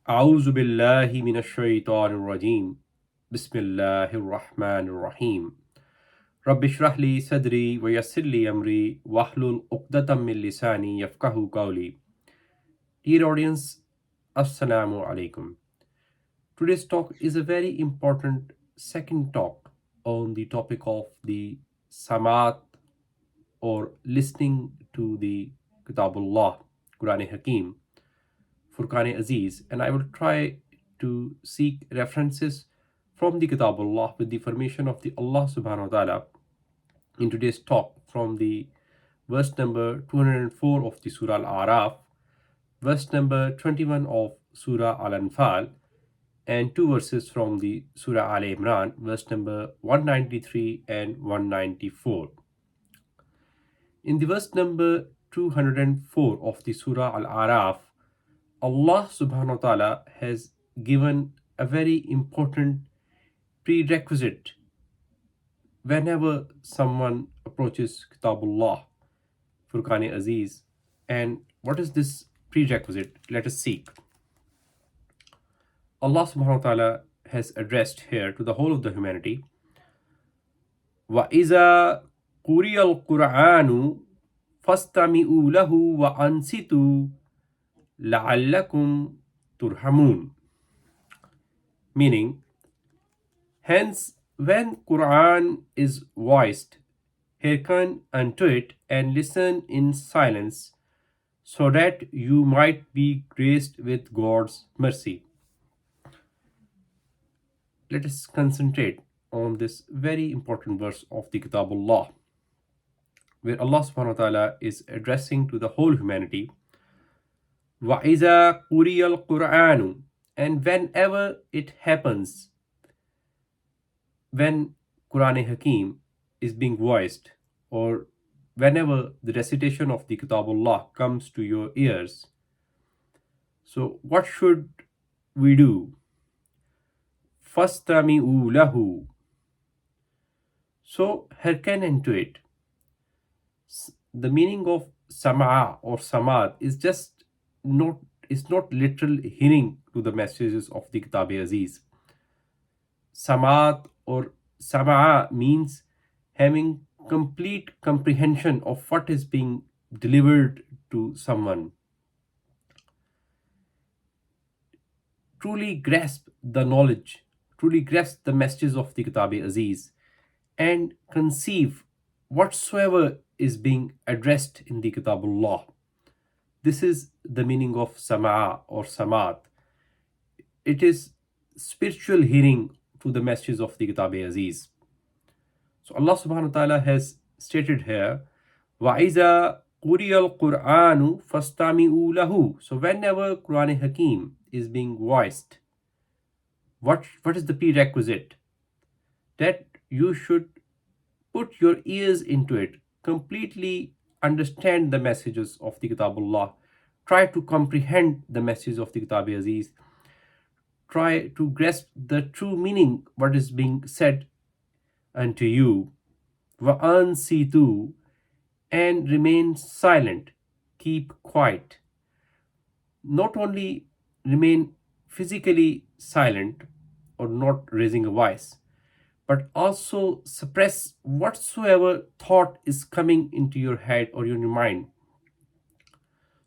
أعوذ بالله من الشيطان الرجيم بسم الله الرحمن الرحيم رب اشرح لي صدري ويسر لي أمري واحلل عقدة من لساني يفقهوا قولي. Dear audience, Assalamu alaikum. Today's talk is a very important second talk on the topic of the Samat or listening to the Kitabullah, Quran Hakim, Furqan Aziz, and I will try to seek references from the Kitabullah with the formation of the Allah subhanahu wa ta'ala in today's talk from the verse number 204 of the Surah Al-Araf, verse number 21 of Surah Al-Anfal, and two verses from the Surah Al-Imran, verse number 193 and 194. In the verse number 204 of the Surah Al-Araf, Allah subhanahu wa ta'ala has given a very important prerequisite whenever someone approaches Kitabullah, Furqan Aziz. And what is this prerequisite? Let us seek. Allah subhanahu wa ta'ala has addressed here to the whole of the humanity, وَإِذَا قُرِيَ الْقُرْآنُ فَاسْتَمِعُوا لَهُ وَأَنْصِتُوا لَعَلَّكُمْ تُرْحَمُونَ. Meaning, hence, when Quran is voiced, hearken unto it and listen in silence, so that you might be graced with God's mercy. Let us concentrate on this very important verse of the Kitabullah, where Allah subhanahu wa ta'ala is addressing to the whole humanity, وَإِذَا قُرِيَ الْقُرْآنُ, and whenever it happens, when Quran Hakim is being voiced, or whenever the recitation of the Kitabullah comes to your ears, so what should we do? فَاسْتَمِعُوا لَهُ, so hearken unto it. The meaning of Sam'a or Samad is not literal hearing to the messages of the Kitab-e-Aziz. Samat or Sam'a means having complete comprehension of what is being delivered to someone. Truly grasp the knowledge, truly grasp the messages of the Kitab-e-Aziz, and conceive whatsoever is being addressed in the Kitabullah. This is the meaning of Sam'a or Samat. It is spiritual hearing to the messages of the Kitab-e-Aziz. So Allah subhanahu wa ta'ala has stated here, وَإِذَا قُرِيَ الْقُرْآنُ فَاسْتَمِعُوا لَهُ. So whenever Quran Hakim is being voiced, what is the prerequisite? That you should put your ears into it, completely understand the messages of the Kitabullah, try to comprehend the messages of the Kitab-e-Aziz, try to grasp the true meaning, what is being said unto you, وَأَنْصِتُوا, and remain silent, keep quiet. Not only remain physically silent or not raising a voice, but also suppress whatsoever thought is coming into your head or your mind.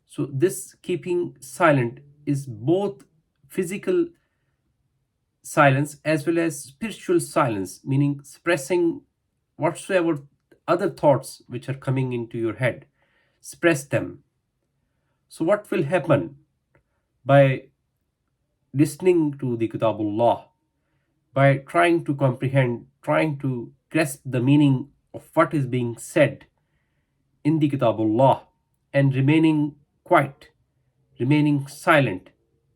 So this keeping silent is both physical silence as well as spiritual silence, meaning suppressing whatsoever other thoughts which are coming into your head, suppress them. So what will happen by listening to the Kitabullah, by trying to comprehend, trying to grasp the meaning of what is being said in the Kitabullah, and remaining quiet, remaining silent,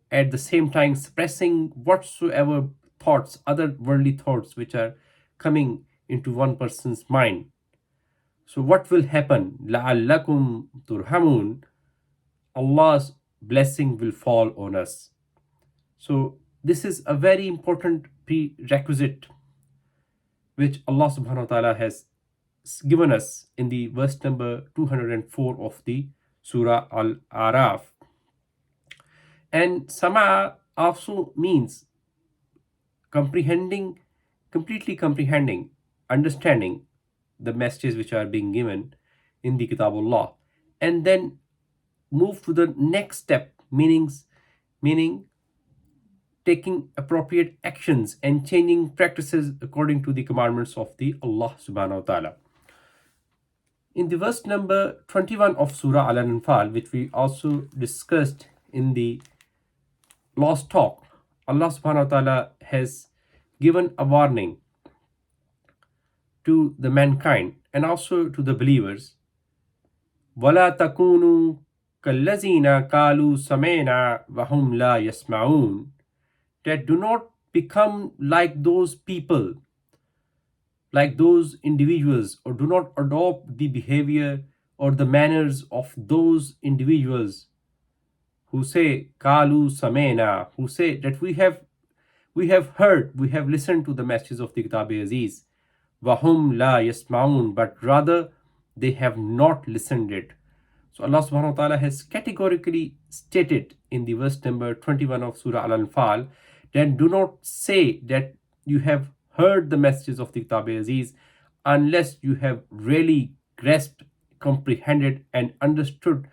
at the same time suppressing whatsoever thoughts, other worldly thoughts which are coming into one person's mind. So what will happen? لَعَلَّكُمْ تُرْحَمُونَ, Allah's blessing will fall on us. So this is a very important prerequisite which Allah subhanahu wa ta'ala has given us in the verse number 204 of the Surah Al-Araf. And Sama also means comprehending, completely comprehending, understanding the messages which are being given in the Kitabullah, and then move to the next step, meaning taking appropriate actions and changing practices according to the commandments of the Allah subhanahu wa ta'ala. In the verse number 21 of Surah Al-Anfal, which we also discussed in the last talk, Allah subhanahu wa ta'ala has given a warning to the mankind and also to the believers. وَلَا تَكُونُوا كَالَّذِينَ قَالُوا سَمِعْنَا وَهُمْ لَا يَسْمَعُونَ, that do not become like those people, like those individuals, or do not adopt the behavior or the manners of those individuals who say kalu samena, who say that we have heard, we have listened to the messages of the Kitab-e-Aziz, wahum la yasmaun, but rather they have not listened it. So Allah subhanahu wa ta'ala has categorically stated in the verse number 21 of Surah Al-Anfal, then do not say that you have heard the messages of the Kitab-e-Aziz unless you have really grasped, comprehended, and understood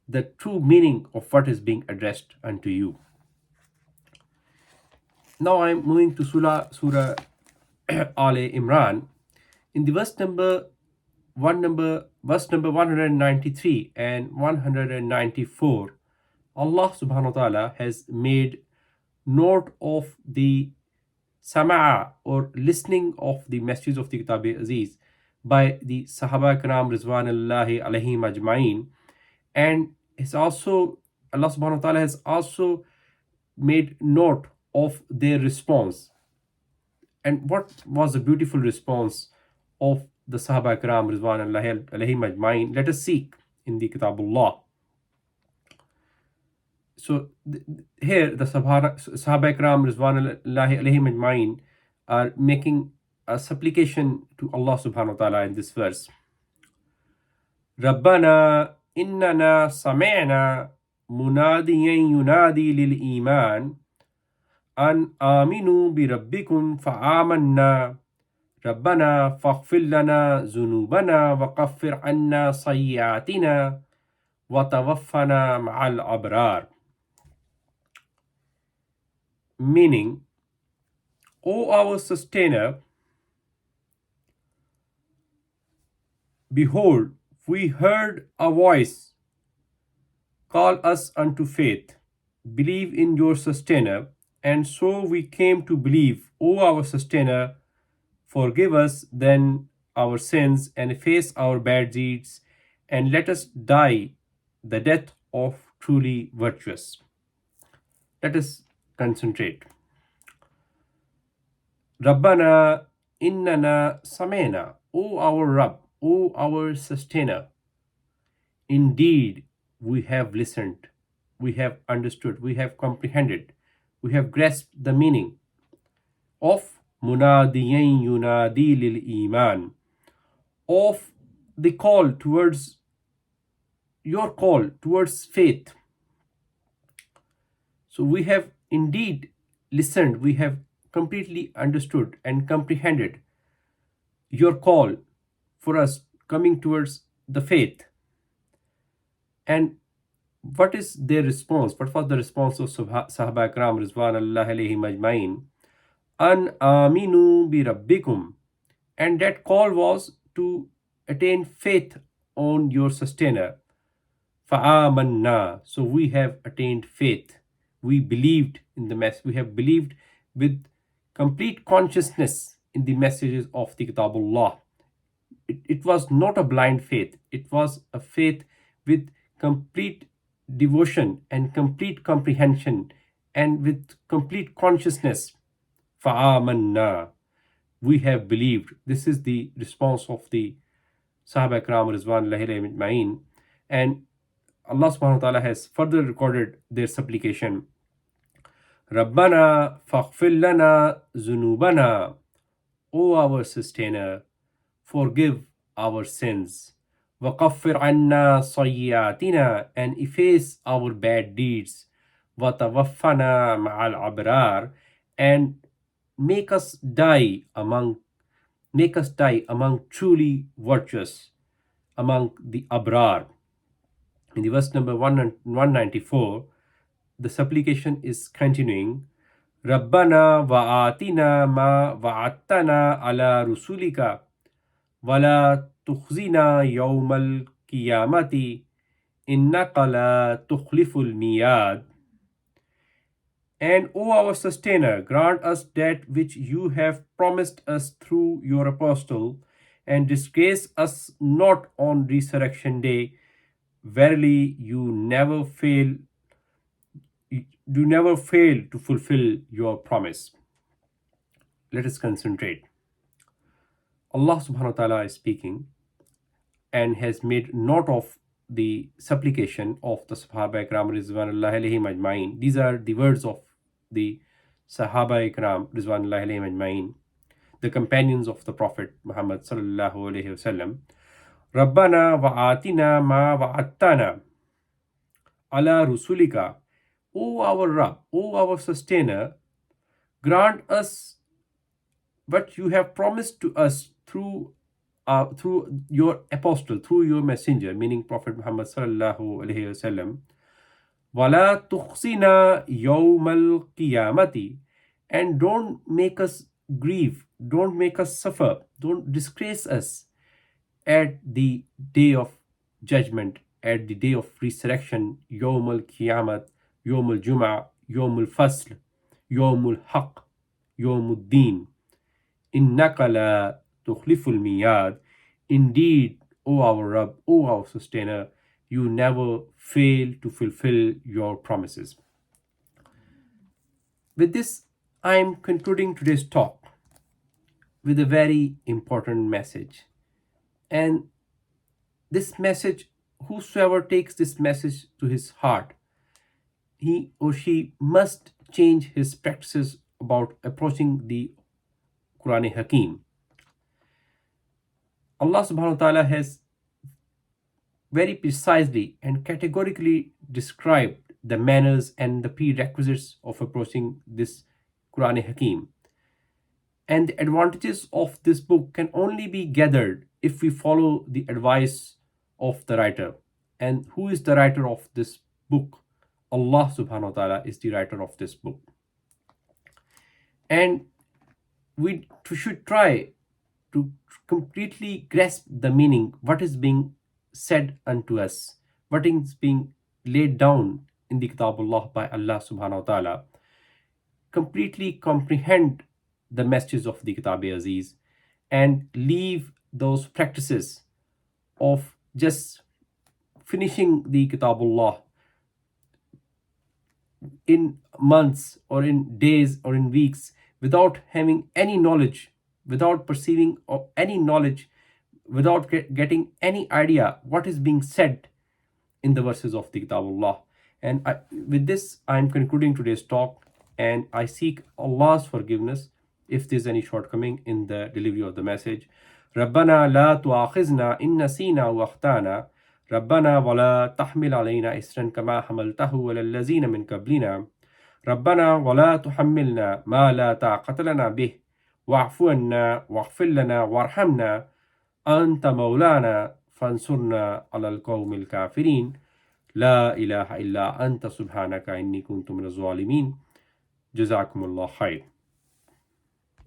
the true meaning of what is being addressed unto you. Now I'm moving to Surah Al Imran. In the verse number 193 and 194, Allah subhanahu wa ta'ala has made note of the sama'a, or listening of the messages of the Kitab-e-Aziz by the Sahaba Kiram Rizwanullahi alayhim ajma'in, and it's also, Allah subhanahu wa ta'ala has also made note of their response. And what was the beautiful response of the Sahaba Kiram Rizwanullahi alayhim ajma'in? Let us seek in the Kitabullah. So here the Sahaba Kiram Rizwanullahi alayhim ajma'in are making a supplication to Allah subhanahu wa ta'ala in this verse. Rabbana innana sami'na munadiyan yunadi lil iman an aminu bi rabbikum fa'amanna rabbana faghfir lana zunubana wa kaffir anna sayyiatina wa tawaffana ma'al abrar. Meaning, O our sustainer, behold, we heard a voice call us unto faith. Believe in your sustainer, and so we came to believe. O our sustainer, forgive us then our sins and efface our bad deeds, and let us die the death of truly virtuous. Let us concentrate. Rabbana innana samena, O our Rabb, O our sustainer, indeed we have listened, we have understood, we have comprehended, we have grasped the meaning of munadiyan yunadi lil iman, of the call towards your call towards faith. So we have indeed listened, we have completely understood and comprehended your call for us coming towards the faith. And what is their response? What was the response of Sahaba Ikram Rizwanullahi alayhim ajma'in? An aminu bi rabbikum. And that call was to attain faith on your sustainer. Fa'amanna. So we have attained faith. We believed in the message. We have believed with complete consciousness in the messages of the Kitabullah. It was not a blind faith. It was a faith with complete devotion and complete comprehension and with complete consciousness. Fa'amanna. We have believed. This is the response of the Sahaba Ikram Rizwanullahi alayhim ajma'in. And Allah subhanahu wa ta'ala has further recorded their supplication. Rabbana faghfir lana zunubana. O our sustainer, forgive our sins. Wa kaffir anna sayyiatina, and efface our bad deeds. وَتَوَفَّنَا مَعَ الْأَبْرَارِ, and make us die among truly virtuous, among the Abrar. In the verse number 194, the supplication is continuing. Rabbana wa'atina ma wa'attana ala rusulika wala tukhzina yawmal qiyamati innaka la tukhliful miyad. And O our sustainer, grant us that which you have promised us through your apostle, and disgrace us not on resurrection day. Verily you never fail to fulfill your promise. Let us concentrate. Allah subhanahu wa ta'ala is speaking and has made note of the supplication of the Sahaba Ikram Rizwanullahi alayhim ajma'in. These are the words of the Sahaba Ikram Rizwanullahi alayhim ajma'in, the companions of the Prophet Muhammad sallallahu alayhi wasallam. Rabbana wa'atina ma wa'attana ala rusulika. O our Rabb, O our sustainer, grant us what you have promised to us through your apostle, through your messenger, meaning Prophet Muhammad sallallahu alaihi wasallam. Wala tukhsina yawmal qiyamati, and don't make us grieve, don't make us suffer, don't disgrace us at the day of judgment, at the day of resurrection, yawmal qiyamat, yawmal jum'ah, yawmal fasl, yawmul haq, yawmul deen. Innaka la tukhliful miyad. Indeed, O our Rabb, O our sustainer, you never fail to fulfill your promises. With this, I am concluding today's talk with a very important message. And this message, whosoever takes this message to his heart, he or she must change his practices about approaching the Quran Hakim. Allah subhanahu wa ta'ala has very precisely and categorically described the manners and the prerequisites of approaching this Quran Hakim. And the advantages of this book can only be gathered if we follow the advice of the writer. And who is the writer of this book? Allah subhanahu wa ta'ala is the writer of this book. And we should try to completely grasp the meaning, what is being said unto us, what is being laid down in the Kitabullah by Allah subhanahu wa ta'ala, completely comprehend the messages of the Kitab-e-Aziz, and leave those practices of just finishing the Kitabullah in months or in days or in weeks without having any knowledge, without perceiving any knowledge, without getting any idea what is being said in the verses of the Kitabullah. And with this, I am concluding today's talk, and I seek Allah's forgiveness if there is any shortcoming in the delivery of the message. ربنا لا تؤاخذنا إن نسينا وأخطأنا ربنا ولا تحمل علينا إصرا كما حملته على الذين من قبلنا ربنا ولا تحملنا ما لا طاقة لنا به واعف عنا واغفر لنا وارحمنا أنت مولانا فانصرنا على القوم الكافرين لا إله إلا أنت سبحانك إني كنت من الظالمين. جزاكم الله خير.